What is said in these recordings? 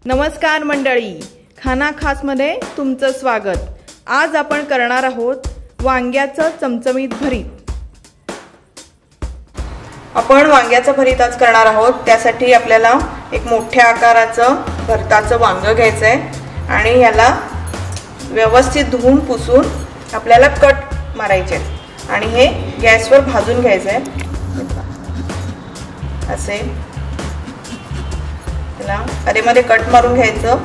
नमस्कार मंडळी, खाना खास मध्ये तुमचं स्वागत। आज आपण करणार आहोत वांग्याचं चमचमीत भरीत। आपण वांग्याचं भरीत आज करणार आहोत। त्यासाठी आपल्याला एक मोठ्या आकाराचं भरताचं वांग घ्यायचं आहे आणि याला व्यवस्थित धुवून पुसून आपल्याला कट मारायचे आणि हे गॅसवर भाजून घ्यायचं आहे। असे मध्ये कट मारून घ्यायचं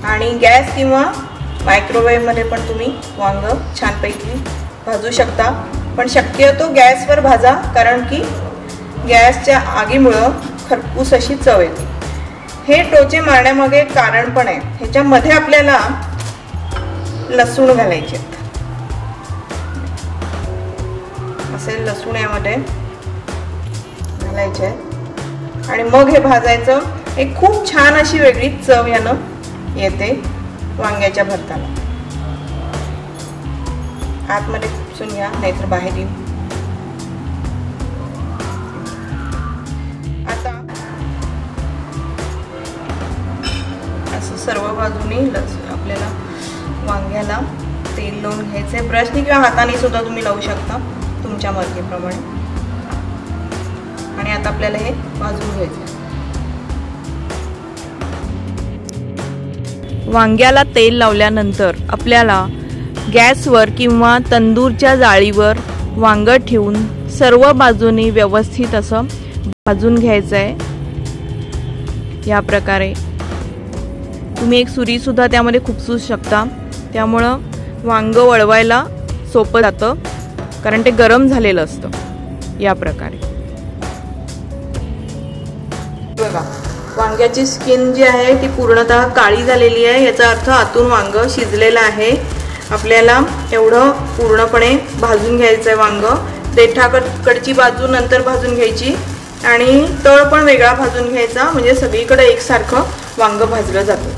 आणि गॅस किंवा मायक्रोवेव्ह मध्ये पण तुम्ही वांग छानपैकी भाजू शकता, पण शक्यतो गॅसवर भाजा, कारण की गॅसच्या आगीमुळे खरपूस अशी चव येते। हे टोचे मारण्यामागे कारण पण आहे। ह्याच्यामध्ये आपल्याला लसूण घालायचे, असे लसूण यामध्ये घालायचे आणि मग हे भाजायचं। एक खूप छान अशी वेगळी चव यानं येते वांग्याच्या भरताला। आतमध्ये खुपसून घ्या, नाहीतर बाहेर येईल। आता असं सर्व बाजूनी आपल्याला वांग्याला तेल लावून घ्यायचे। ब्रशनी किंवा हाताने सुद्धा तुम्ही लावू शकता, तुमच्या मर्जीप्रमाणे। आणि आता आपल्याला हे भाजून घ्यायचं। वांग्याला तेल लावल्यानंतर आपल्याला गॅसवर किंवा तंदूरच्या जाळीवर वांग ठेवून सर्व बाजूनी व्यवस्थित असं भाजून घ्यायचं आहे। या प्रकारे तुम्ही एक सुरी सुद्धा त्यामध्ये खुपसू शकता, त्यामुळं वांग वळवायला सोपं जातं, कारण ते गरम झालेलं असतं। या प्रकारे बघा, वांग्याची स्किन जी आहे ती पूर्णतः काळी झालेली आहे, याचा अर्थ आतून वांग शिजलेलं आहे। आपल्याला एवढं पूर्णपणे भाजून घ्यायचं आहे वांग। देठाकडची बाजू नंतर भाजून घ्यायची आणि तळ पण वेगळा भाजून घ्यायचा, म्हणजे सगळीकडे एकसारखं वांग भाजलं जातं।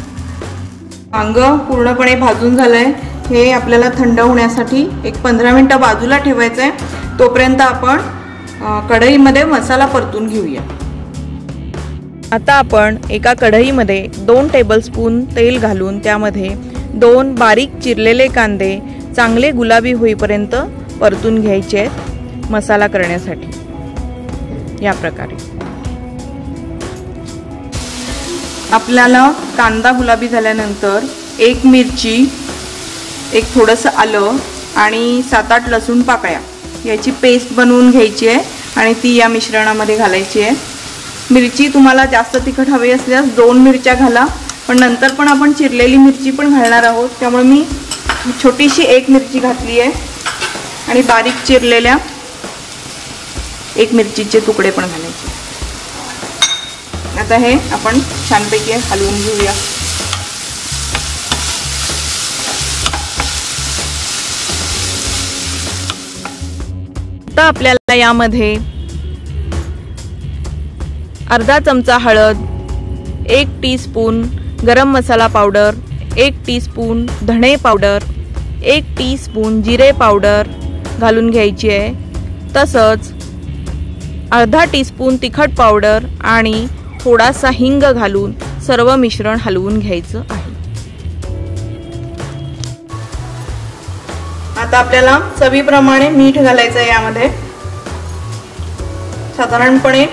वांग पूर्णपणे भाजून झालंय। हे आपल्याला थंड होण्यासाठी एक 15 मिनिटं बाजूला ठेवायचं आहे। तोपर्यंत आपण कढईमध्ये मसाला परतून घेऊया। आता आपण एका कढईमध्ये 2 टेबलस्पून तेल घालून त्यामध्ये 2 बारीक चिरलेले कांदे चांगले गुलाबी होईपर्यंत परतून घ्यायचे आहेत मसाला करण्यासाठी। या प्रकारे आपल्याला कांदा गुलाबी झाल्यानंतर एक मिरची, एक थोडंसं आलं आणि 7-8 लसूण पाकळ्या याची पेस्ट बनवून घ्यायची आहे आणि ती या मिश्रणामध्ये घालायची आहे। मिरची तुम्हाला जास्त तिखट हवी असल्यास 2 मिरच्या घाला, पण नंतर पण आपण चिरलेली मिरची पण घालणार आहोत, त्यामुळे मी छोटीशी 1 मिरची घातली आहे आणि बारीक चिरलेल्या 1 मिरचीचे तुकडे पण घालायचे। आता हे आपण छानपैकी हलवून घेऊया। आता आपल्याला यामध्ये अर्धा चमचा हळद, 1 टीस्पून गरम मसाला पावडर, 1 टीस्पून धणे पावडर, 1 टीस्पून जिरे पावडर घालून घ्यायची आहे। तसंच अर्धा टीस्पून तिखट पावडर आणि थोडासा हिंग घालून सर्व मिश्रण हलवून घ्यायचं आहे। आता आपल्याला चवीप्रमाणे मीठ घालायचं आहे। यामध्ये साधारणपणे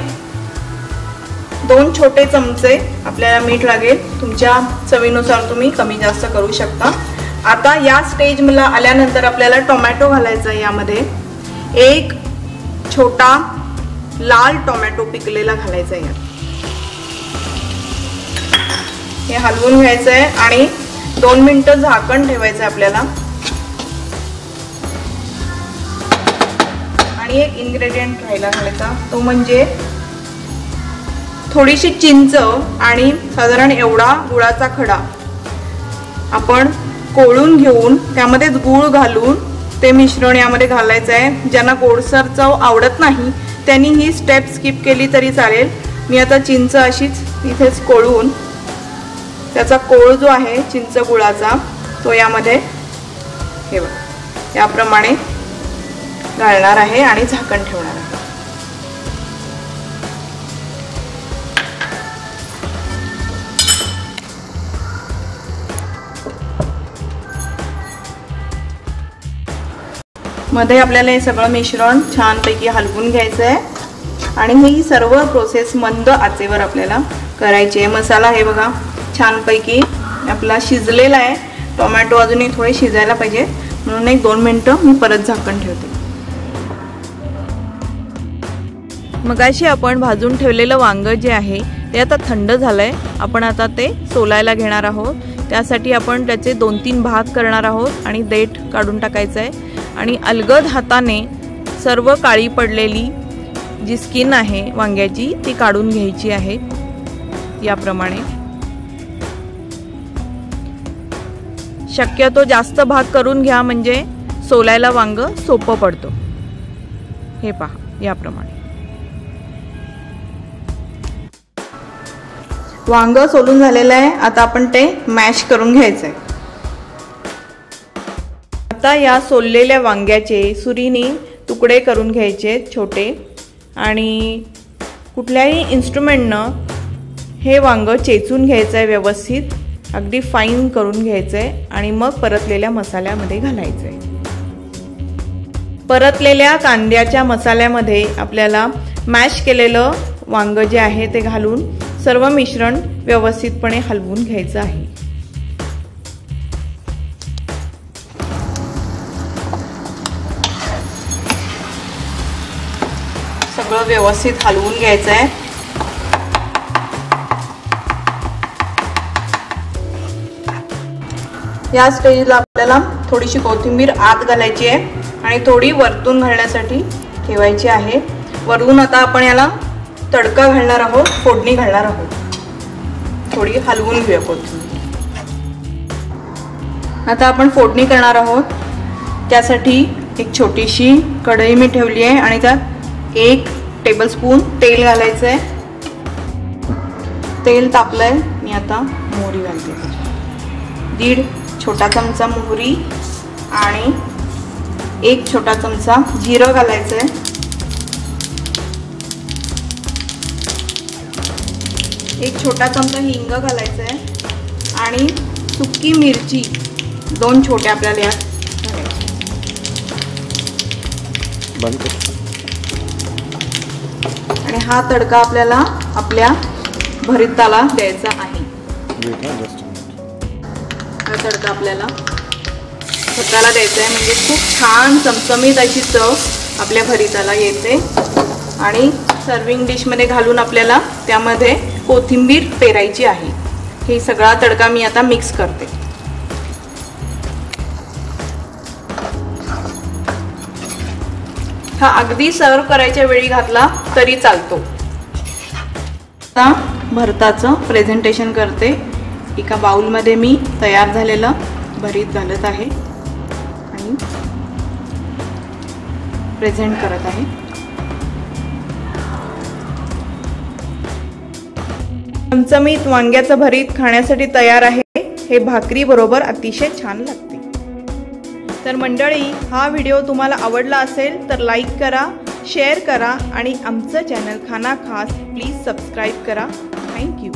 2 छोटे चमचे आपल्याला मीठ लागेल। तुमच्या चवीनुसार तुम्ही कमी जास्त करू शकता। आता या स्टेजला आल्यानंतर आपल्याला टोमॅटो घालायचा आहे। यामध्ये 1 छोटा लाल टोमॅटो पिकलेला घालायचा आहे। हे हलवून घ्यायचं आहे आणि 2 मिनिटं झाकण ठेवायचं आहे आपल्याला। आणि एक इन्ग्रेडियंट राहिला घालायचा, तो म्हणजे थोडीशी चिंच आणि साधारण एवढा गुळाचा खडा आपण कोळून घेऊन त्यामध्येच गूळ घालून ते मिश्रण यामध्ये घालायचं आहे। ज्यांना गोडसर चव आवडत नाही त्यांनी ही स्टेप स्किप केली तरी चालेल। मी आता चिंच अशीच इथेच कोळून त्याचा कोळ जो आहे चिंच गुळाचा तो यामध्ये याप्रमाणे घालणार आहे आणि झाकण ठेवणार आहे। मध्ये आपल्याला हे सगळं मिश्रण छानपैकी हलवून घ्यायचं आहे आणि ही सर्व प्रोसेस मंद आचेवर आपल्याला करायची आहे। मसाला हे बघा छानपैकी आपला शिजलेला आहे। टोमॅटो अजूनही थोडे शिजायला पाहिजे म्हणून 1-2 मिनिटं मी परत झाकण ठेवते। मगाशी आपण भाजून ठेवलेलं वांग जे आहे ते आता थंड झालंय। आपण आता ते सोलायला घेणार आहोत। त्यासाठी आपण त्याचे 2-3 भाग करणार आहोत आणि देठ काढून टाकायचं आहे आणि अलगद हाताने सर्व काळी पडलेली जी स्किन आहे वांग्याची ती काढून घ्यायची आहे। याप्रमाणे शक्यतो जास्त भाग करून घ्या म्हणजे सोलायला वांग सोपं पडतो। हे पहा याप्रमाणे वांग सोलून झालेलं आहे। आता आपण ते मॅश करून घ्यायचं आहे। आता या सोललेल्या वांग्याचे सुरीने तुकडे करून घ्यायचे छोटे आणि कुठल्याही इन्स्ट्रुमेंटनं हे वांग चेचून घ्यायचं आहे व्यवस्थित, अगदी फाईन करून घ्यायचं आहे आणि मग परतलेल्या मसाल्यामध्ये घालायचं आहे। परतलेल्या कांद्याच्या मसाल्यामध्ये आपल्याला मॅश केलेलं वांग जे आहे ते घालून सर्व मिश्रण व्यवस्थितपणे हलवून घ्यायचं आहे। सगळं व्यवस्थित हलवून घ्यायचं आहे। या स्टेजला आपल्याला थोडीशी कोथिंबीर आत घालायची आहे आणि थोडी वरतून घालण्यासाठी ठेवायची आहे। वरून आता आपण याला तडका घालणार आहोत, फोडणी घालणार आहोत। थोडी हलवून घेऊया कोथिंबीर। आता आपण फोडणी करणार आहोत। त्यासाठी एक छोटीशी कढई मी ठेवली आहे आणि त्यात 1 टेबलस्पून तेल घालायचं आहे। तेल तापलंय, मी आता मोहरी घालते। 1.5 छोटा चमचा मोहरी आणि 1 छोटा चमचा जिरं घालायचं आहे। 1 छोटा चमचा हिंग घालायचं आहे आणि सुकी मिरची 2 छोट्या आपल्याला यात घालायच्या आणि हा तडका आपल्याला आपल्या भरीताला द्यायचा आहे। हा तडका आपल्याला भरताला द्यायचा आहे म्हणजे खूप छान चमचमीत अशी चव आपल्या भरीताला येते। आणि सर्विंग डिश मध्ये घालून आपल्याला त्यामध्ये कोथिंबीर पेरायची आहे। हे सगळा तडका मी आता मिक्स करते। हा अगदी सर्व करायच्या वेळी घातला तरी चालतो। आता भरताचं प्रेझेंटेशन करते। एका बाउल मध्ये मी तयार झालेलं भरीत घालत आहे आणि प्रेझेंट करत आहे। चमचमीत वांग्याचं भरीत खाण्यासाठी तयार आहे। हे भाकरी बरोबर अतिशय छान लागते। तर मंडळी, हा व्हिडिओ तुम्हाला आवडला असेल तर लाईक करा, शेअर करा आणि आमचं चॅनल खाना खास प्लीज सबस्क्राईब करा। थँक्यू।